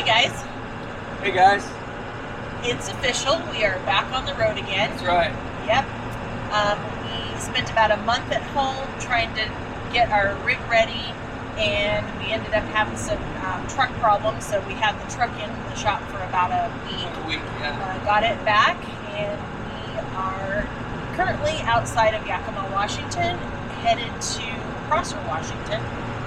guys. Hey guys. It's official. We are back on the road again. That's right. Yep. We spent about a month at home trying to get our rig ready, and we ended up having some truck problems. So we had the truck in the shop for about a week. Got it back, and we are currently outside of Yakima, Washington, headed to Prosser, Washington,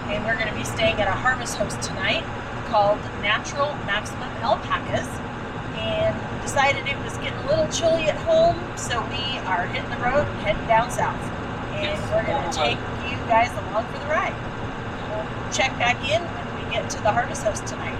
and we're going to be staying at a harvest host tonight called Natural Maximum Alpacas, and decided it was getting a little chilly at home, so we are hitting the road and heading down south, and we're going to take you guys along for the ride. We'll check back in when we get to the harvest host tonight.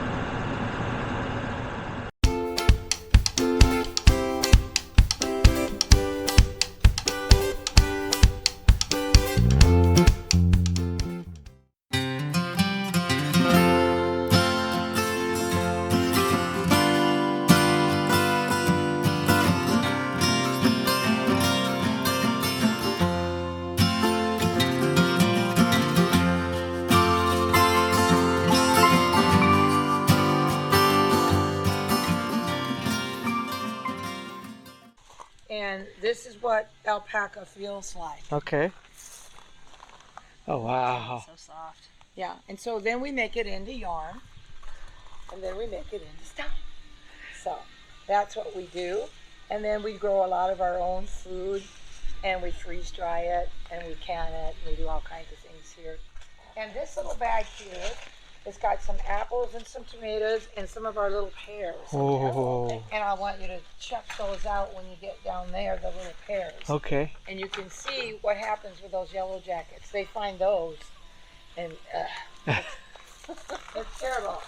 And this is what alpaca feels like. Okay. Oh wow. So soft. Yeah, and so then we make it into yarn, and then we make it into stuff. So that's what we do. And then we grow a lot of our own food, and we freeze dry it, and we can it, and we do all kinds of things here. And this little bag here, it's got some apples and some tomatoes and some of our little pears. Oh. And I want you to check those out when you get down there, the little pears. Okay. And you can see what happens with those yellow jackets. They find those, and it's terrible.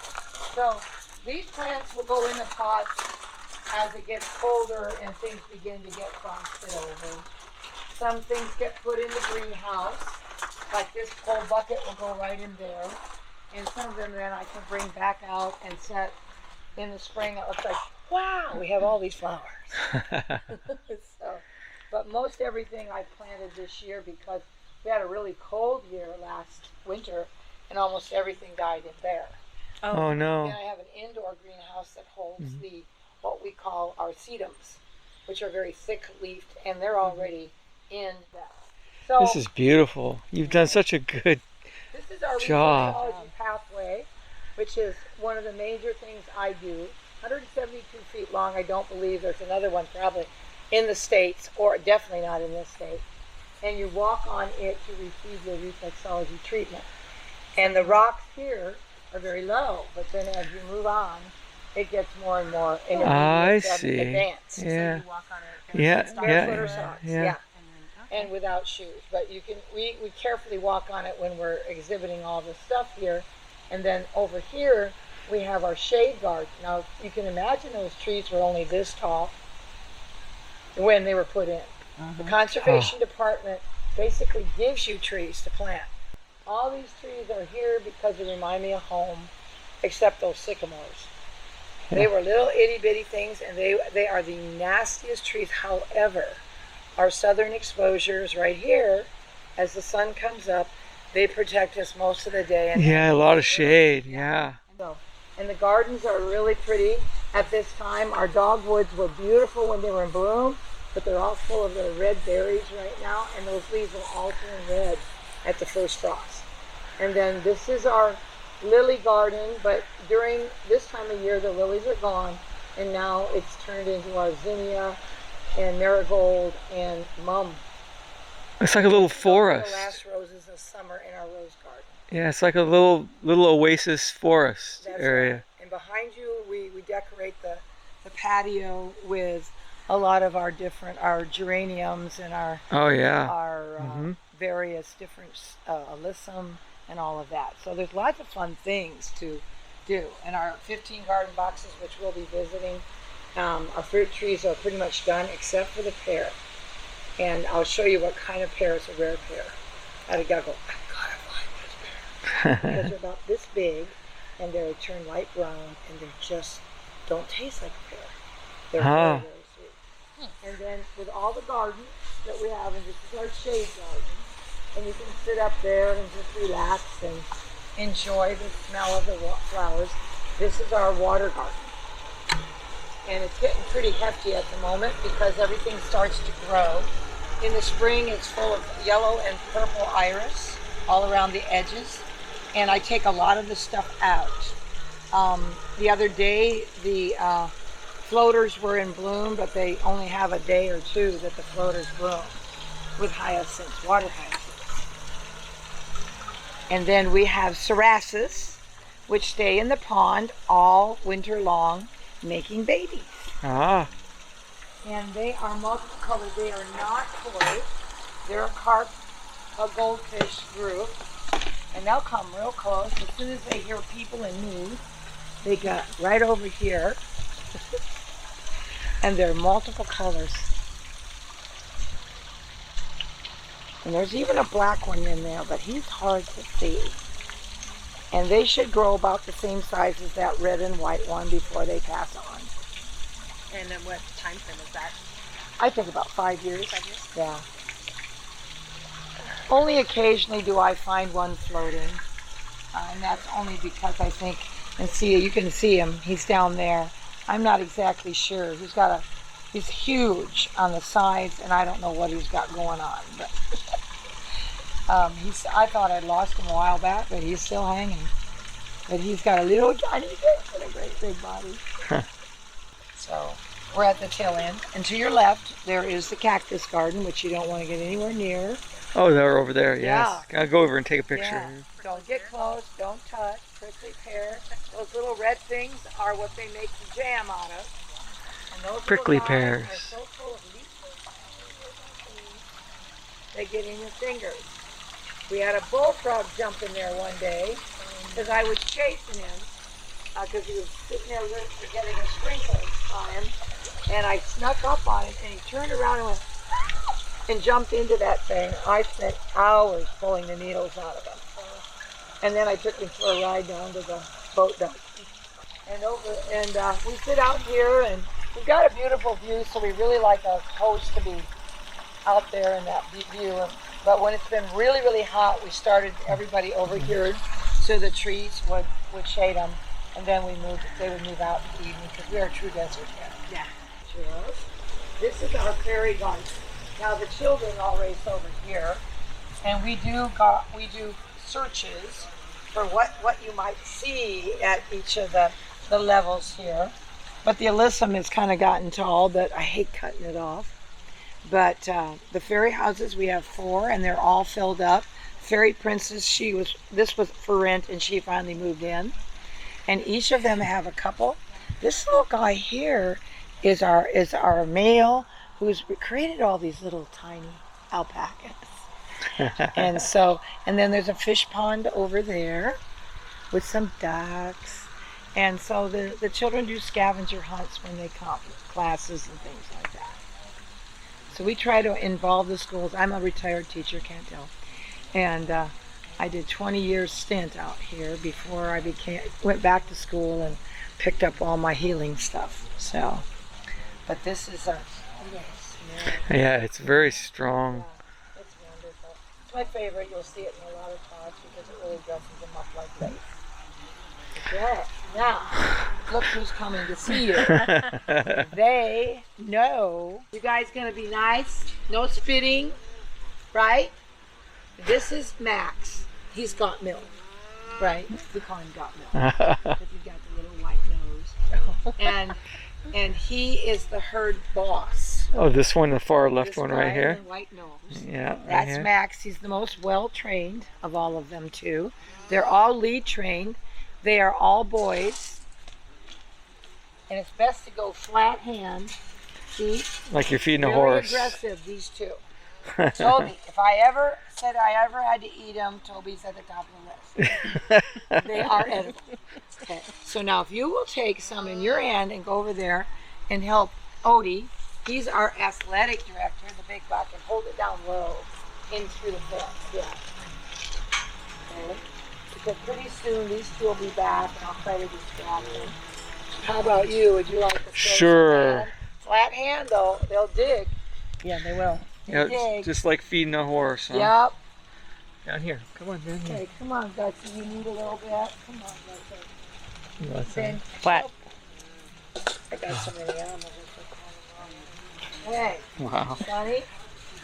So these plants will go in the pots as it gets colder and things begin to get frosted over. Some things get put in the greenhouse, like this whole bucket will go right in there. And some of them then I can bring back out and set in the spring. It looks like, wow, we have all these flowers. But most everything I planted this year, because we had a really cold year last winter, and almost everything died in there. Oh no. And I have an indoor greenhouse that holds the what we call our sedums, which are very thick-leafed, and they're already in that. So This is beautiful. You've done such a good this is our job. reflexology pathway, which is one of the major things I do. 172 feet long. I don't believe there's another one probably in the States, or definitely not in this state. And you walk on it to receive your reflexology treatment. And the rocks here are very low, but then as you move on, it gets more and more I see. advanced. Yeah. So you walk on it. Yeah. Barefoot or Yeah. socks, Yeah. and without shoes. But you can we carefully walk on it when we're exhibiting all the stuff here. And then over here we have our shade garden. Now you can imagine those trees were only this tall when they were put in. The conservation department basically gives you trees to plant. All these trees are here because they remind me of home, except those sycamores. They were little itty bitty things, and they are the nastiest trees. However, our southern exposures right here, as the sun comes up, they protect us most of the day. And Yeah, a lot of shade. Yeah. and the gardens are really pretty at this time. Our dogwoods were beautiful when they were in bloom, but they're all full of the red berries right now, and those leaves will all turn red at the first frost. And then this is our lily garden, but during this time of year the lilies are gone, and now it's turned into our zinnia and marigold and mum. It's like a little The forest. last roses of summer in our rose garden. Yeah, it's like a little oasis forest That's area. right. And behind you we decorate the patio with a lot of our geraniums and our Oh yeah. various different alyssum and all of that. So there's lots of fun things to do. And our 15 garden boxes, which we'll be visiting, our fruit trees are pretty much done except for the pear. And I'll show you what kind of pear is a rare pear. I gotta go, I gotta find this pear. Because they're about this big, and they turn light brown, and they just don't taste like a pear. They're very, very sweet. And then with all the gardens that we have, and this is our shade garden, and you can sit up there and just relax and enjoy the smell of the flowers. This is our water garden. And it's getting pretty hefty at the moment because everything starts to grow. In the spring, it's full of yellow and purple iris all around the edges. And I take a lot of the stuff out. The other day, the floaters were in bloom, but they only have a day or two that the floaters bloom with hyacinths, water hyacinths. And then we have cerassus, which stay in the pond all winter long, making babies. Ah. And they are multiple colors. They are not koi. They're a goldfish group. And they'll come real close. As soon as they hear people and me, they got right over here. And they're multiple colors. And there's even a black one in there, but he's hard to see. And they should grow about the same size as that red and white one before they pass on. And then what time frame is that? I think about 5 years. 5 years? Yeah. Only occasionally do I find one floating. And that's only because I think, and see, you can see him, he's down there. I'm not exactly sure. He's huge on the sides, and I don't know what he's got going on. But I thought I'd lost him a while back, but he's still hanging. But he's got a little tiny bit and a great big body. So we're at the tail end. And to your left, there is the cactus garden, which you don't want to get anywhere near. Oh, they're over there, yes. Yeah. I'll go over and take a picture. Yeah. Don't get close, don't touch. Prickly pear. Those little red things are what they make the jam out of. And those Prickly little guys pears. are so full of leaves. They get in your fingers. We had a bullfrog jump in there one day because I was chasing him because he was sitting there getting a sprinkle on him, and I snuck up on him and he turned around and went and jumped into that thing. I spent hours pulling the needles out of him. And then I took him for a ride down to the boat dock. And we sit out here, and we've got a beautiful view, so we really like our host to be out there in that view. But when it's been really, really hot, we started everybody over here so the trees would shade them, and then they would move out in the evening because we're a true desert cat. Yeah. Sure. This is our fairy garden. Now the children all race over here, and we do searches for what you might see at each of the levels here. But the alyssum has kind of gotten tall, but I hate cutting it off. But the fairy houses, we have 4, and they're all filled up. Fairy Princess, this was for rent, and she finally moved in. And each of them have a couple. This little guy here is our male, who's created all these little tiny alpacas. and then there's a fish pond over there with some ducks. And so the children do scavenger hunts when they come, classes and things like that. So we try to involve the schools. I'm a retired teacher, can't tell. And I did 20 years stint out here before I went back to school and picked up all my healing stuff. So, but this is Yeah, it's very strong. Yeah, it's wonderful. It's my favorite. You'll see it in a lot of pots because it really dresses them up like lace. Okay, now, look who's coming to see you. They know. You guys gonna be nice? No spitting, right? This is Max. He's got milk, right? We call him got milk because he's got the little white nose. And he is the herd boss. Oh, this one, the far left This one guy right here? in the white nose. Yeah, right That's here. Max. He's the most well-trained of all of them, too. They're all lead trained. They are all boys. And it's best to go flat hand. See? Like you're feeding a Very horse. aggressive, these two. Toby, if I ever had to eat them, Toby's at the top of the list. They are edible. Okay. So now if you will take some in your hand and go over there and help Odie, he's our athletic director, the big buck, and hold it down low in through the fence. Yeah. Okay. Because pretty soon these two will be back and I'll try to distract them. How about you? Would you like to throw Sure. some flat hand though? They'll dig. Yeah, they will. Yeah, Dig. it's just like feeding a horse. Huh? Yep. Down here. Come on, down here. Okay, come on, Gutsy. You need a little bit. Come on, Gutsy. Then What? I got so many animals. Hey, Wow. Sonny.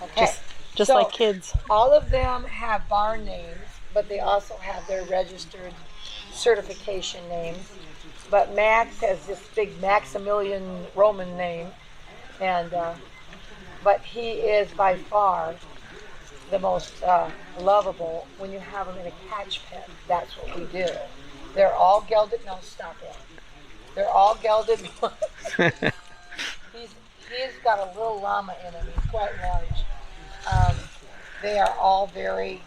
Okay. Just So, like kids. all of them have barn names, but they also have their registered certification names. But Max has this big Maximilian Roman name, and but he is by far the most lovable when you have them in a catch pen. That's what we do. They're all gelded. No, stop it. They're all gelded. He's got a little llama in him. He's quite large. They are all very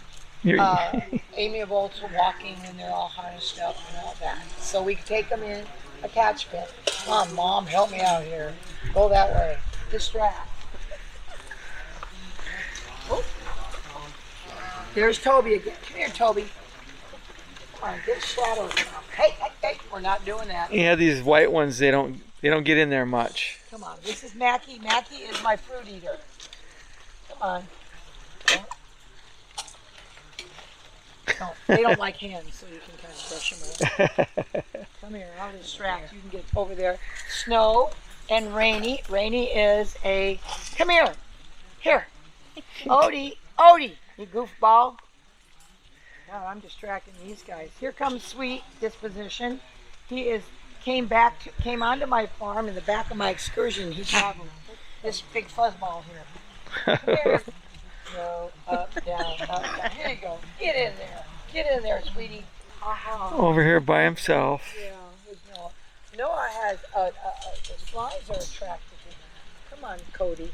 amiable to walking, and they're all harnessed up and all that. So we take them in a catch pen. Come on, Mom, help me out here. Go that way. Distract. Oh. There's Toby again. Come here, Toby. Come on, get shadows. Hey, we're not doing that. Yeah, these white ones, they don't get in there much. Come on, this is Mackie. Mackie is my fruit eater. Come on. No, they don't like hands, so you can kind of brush them away. Come here, I'll distract. You can get over there. Snow and Rainy. Rainy is a. Come here. Here. Odie. You goofball. Now I'm distracting these guys. Here comes Sweet Disposition. He came onto my farm in the back of my excursion. He traveled. This big fuzzball here. Come here. Go up, down, up, down. Here you go. Get in there, sweetie. Over here by himself. Yeah, with Noah. Noah has the flies are attracted to him. Come on, Cody.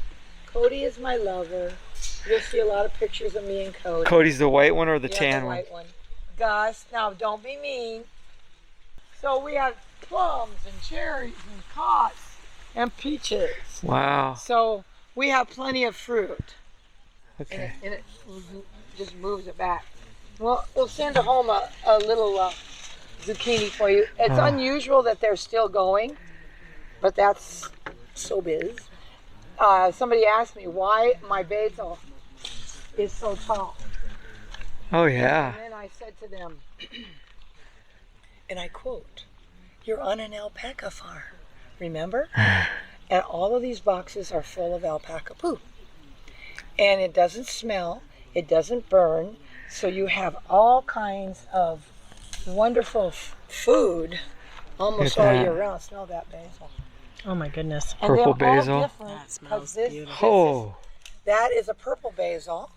Cody is my lover. You'll see a lot of pictures of me and Cody. Cody's the white one or the Yeah, tan the one? white one. Gus, now don't be mean. So we have plums and cherries and cots and peaches. Wow. So we have plenty of fruit. Okay. And it just moves it back. Well, we'll send home a little zucchini for you. It's unusual that they're still going, but that's so biz. Somebody asked me why my basil is so tall. Oh yeah. And then I said to them, and I quote, "You're on an alpaca farm, remember? And all of these boxes are full of alpaca poo. And it doesn't smell, it doesn't burn, so you have all kinds of wonderful food almost all year round." Smell that basil. Oh my goodness. And Purple they're all basil. different, That 'cause smells this- beautiful. Oh. That is a purple basil,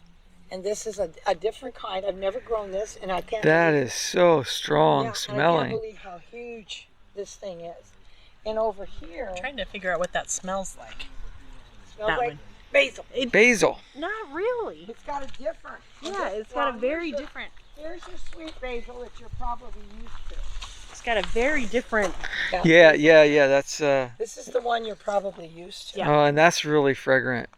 and this is a different kind. I've never grown this, and I can't. That believe, is so strong yeah, I smelling. can't believe how huge this thing is. And over here, I'm trying to figure out what that smells like. smells that like one. basil. Basil. Not really. It's got a different. Yeah, it's got a very here's different. Here's your sweet basil that you're probably used to. It's got a very different. Yeah. That's This is the one you're probably used to. Yeah. oh, and that's really fragrant.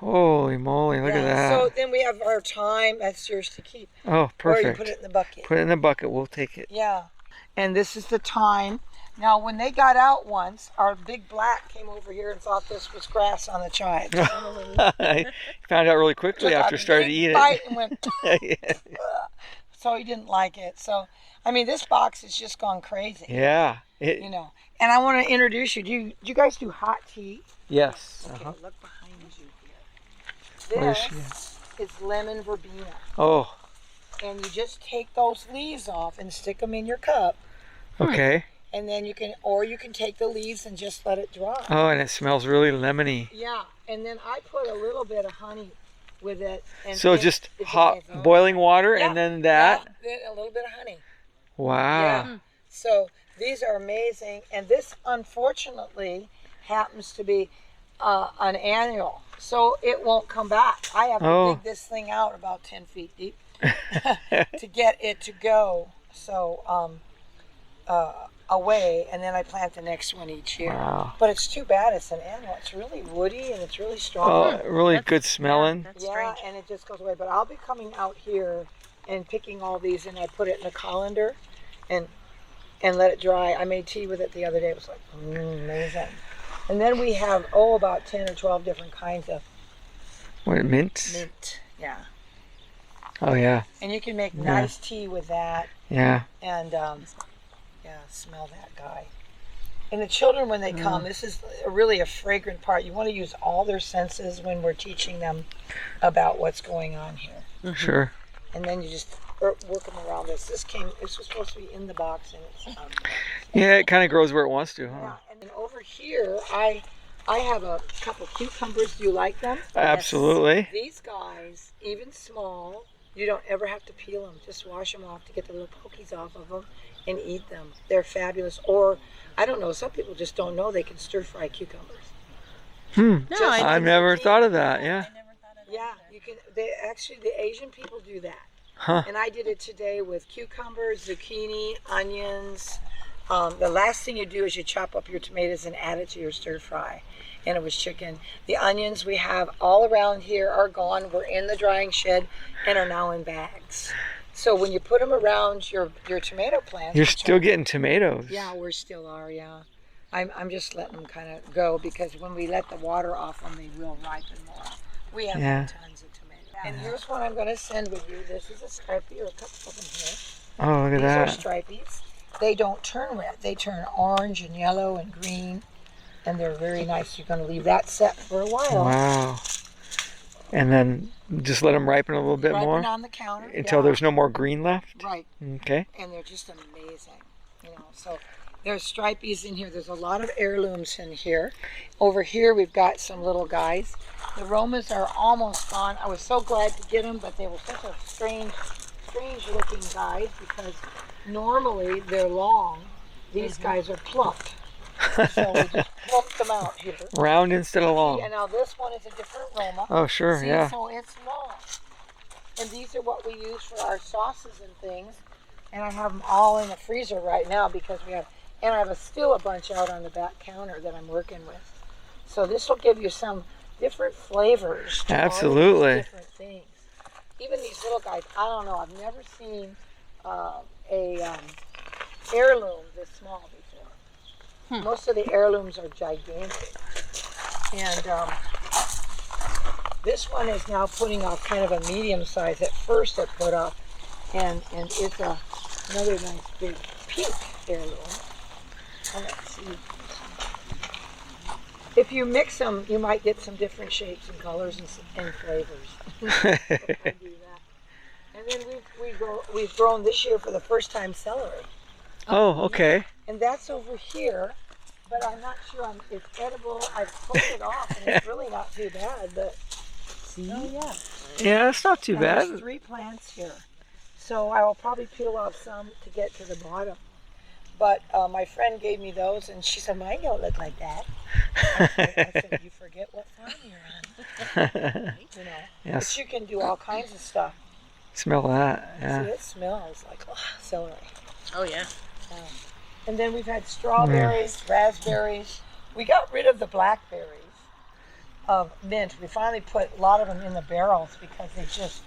Holy moly! Look at that. So then we have our thyme. That's yours to keep. Oh, Or you perfect. put it in the bucket. Put it in the bucket. We'll take it. Yeah. And this is the thyme. Now, when they got out once, our big black came over here and thought this was grass on the chives. I found out really quickly Took after a starting to big eat bite and went, it. so he didn't like it. So, I mean, this box has just gone crazy. Yeah. You know. And I want to introduce you. Do you guys do hot tea? Yes. Okay, look behind you Where is here. This is lemon verbena. Oh. And you just take those leaves off and stick them in your cup. Okay. And then you can take the leaves and just let it dry. Oh, and it smells really lemony. Yeah, and then I put a little bit of honey with it. And So just it's hot amazing. boiling water Yeah, and then that. Yeah, then a little bit of honey. Wow. Yeah. So these are amazing, and this unfortunately happens to be an annual, so it won't come back. I have to dig this thing out about 10 feet deep to get it to go. So away, and then I plant the next one each year. Wow. But it's too bad it's an annual. It's really woody and it's really strong. Oh, really good smelling. That's Yeah, strange. and it just goes away. But I'll be coming out here and picking all these, and I put it in a colander and let it dry. I made tea with it the other day. It was like amazing. And then we have about 10 or 12 different kinds of What, mint? mint. Yeah, Oh, yeah. and you can make nice tea with that. Yeah. And Yeah, smell that guy. And the children, when they come, this is really a fragrant part. You want to use all their senses when we're teaching them about what's going on here. Sure. And then you just work them around this. This was supposed to be in the box, and it's out. Yeah, it kind of grows where it wants to, huh? Yeah, and then over here, I have a couple cucumbers. Do you like them? Absolutely. These guys, even small, you don't ever have to peel them. Just wash them off to get the little pokies off of them and eat them. They're fabulous. Or, I don't know, some people just don't know they can stir-fry cucumbers. No, I've never thought of that, yeah. Yeah, you can. Actually, the Asian people do that. Huh. And I did it today with cucumbers, zucchini, onions. The last thing you do is you chop up your tomatoes and add it to your stir fry. And it was chicken. The onions we have all around here are gone. We're in the drying shed and are now in bags. So when you put them around your tomato plants, You're still getting tomatoes. yeah, we still are. Yeah, I'm just letting them kind of go because when we let the water off them, they will ripen more. We have tons of tomatoes. And here's one I'm going to send with you. This is a stripey, or a couple of them here. Oh, look at that. These are stripies. They don't turn red. They turn orange and yellow and green, and they're very nice. You're going to leave that set for a while. Wow. And then just let them ripen a little bit more On the counter until there's no more green left. Right. Okay. And they're just amazing. You know, so there's stripies in here. There's a lot of heirlooms in here. Over here we've got some little guys. The Romas are almost gone. I was so glad to get them, but they were such a strange looking guys because normally they're long. These guys are plump. So we just plumped them out here. Round instead of long. And now this one is a different Roma. Oh, sure, See, yeah. so it's long. And these are what we use for our sauces and things. And I have them all in the freezer right now because and I have still a bunch out on the back counter that I'm working with. So this will give you some different flavors. To Absolutely. all these different things. Even these little guys, I don't know, I've never seen heirloom this small before. Most of the heirlooms are gigantic. And this one is now putting off kind of a medium size. At first it put off, and it's another nice big pink heirloom. And let's see. If you mix them, you might get some different shapes and colors and flavors. I do that. And then we've grown this year for the first time celery. Oh, okay. And that's over here, but I'm not sure it's edible. I've pulled it off, and it's really not too bad. But see, Yeah, that's not too there's bad. 3 plants here, so I will probably peel off some to get to the bottom. But my friend gave me those, and she said, "Mine don't look like that." I said, "You forget what farm you're on." You know, Yes. but you can do all kinds of stuff. Smell that. Yeah. See, it smells like celery. Oh yeah. And then we've had strawberries, raspberries. We got rid of the blackberries of mint. We finally put a lot of them in the barrels because they just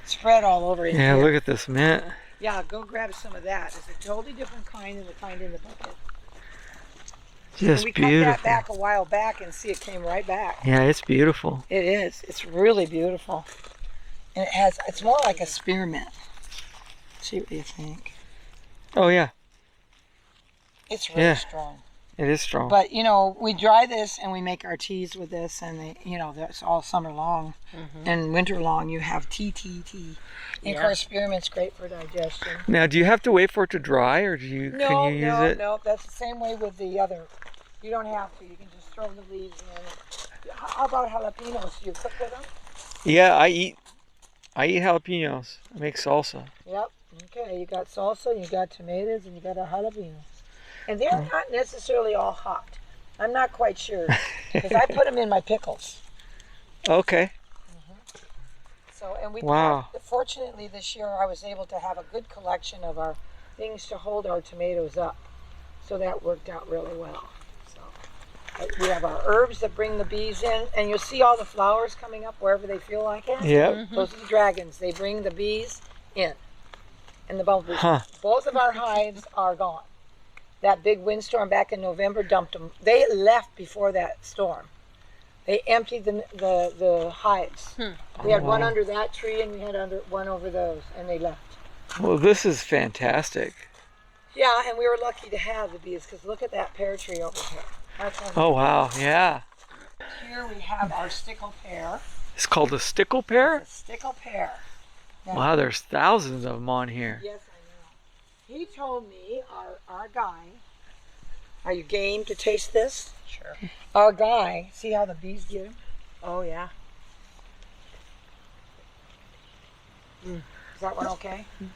spread all over in Yeah, here. look at this mint. Yeah, go grab some of that. It's a totally different kind than the kind in the bucket. Just And we cut beautiful. that back a while back and see it came right back. Yeah, it's beautiful. It is. It's really beautiful. And it's more like a spearmint. See what you think. Oh, yeah. It's really strong. It is strong. But, you know, we dry this and we make our teas with this, and that's all summer long. And winter long, you have tea. And of course, spearmint's great for digestion. Now, do you have to wait for it to dry, or can you use it? No, that's the same way with the other. You don't have to. You can just throw the leaves in. How about jalapenos? Do you cook with them? Yeah, I eat jalapenos. I make salsa. Yep. Okay, you got salsa, you got tomatoes, and you got a jalapeno. And they're not necessarily all hot. I'm not quite sure because I put them in my pickles. Okay. So, and we Wow. fortunately this year I was able to have a good collection of our things to hold our tomatoes up. So that worked out really well. So we have our herbs that bring the bees in, and you'll see all the flowers coming up wherever they feel like it. Yep. Those are the dragons. They bring the bees in and the bumblebees. Huh. Both of our hives are gone. That big windstorm back in November dumped them. They left before that storm. They emptied the hives. We had one under that tree, and we had one over those, and they left. Well, this is fantastic. Yeah, and we were lucky to have the bees because look at that pear tree over here. That's one. Oh, wow. Yeah. Here we have our stickle pear. It's called a stickle pear? It's a stickle pear. Now, Wow, there's thousands of them on here. yes, I know. He told me, our guy, are you game to taste this? Sure. Our guy, see how the bees get him? Oh yeah. Is that one okay? Yeah.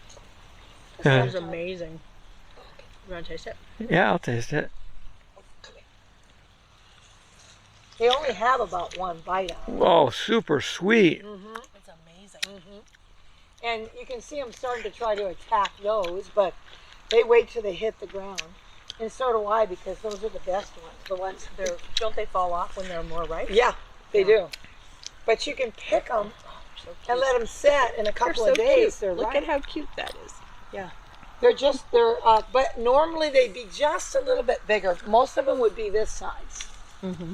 Sounds amazing. You want to taste it? Yeah, I'll taste it. They only have about one bite out. Oh, super sweet. It's amazing. And you can see them starting to try to attack those, but they wait till they hit the ground. And so do I, because those are the best ones. The ones they're, Don't they fall off when they're more ripe? yeah, they do. But you can pick them So cute. and let them set in a couple They're of so days. cute. They're Look ripe. at how cute that is. But normally they'd be just a little bit bigger. Most of them would be this size.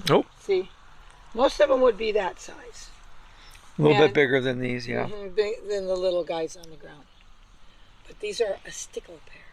Nope. See? Most of them would be that size. A little bit And- bigger than these, yeah. Than the little guys on the ground. But these are a stickle pear.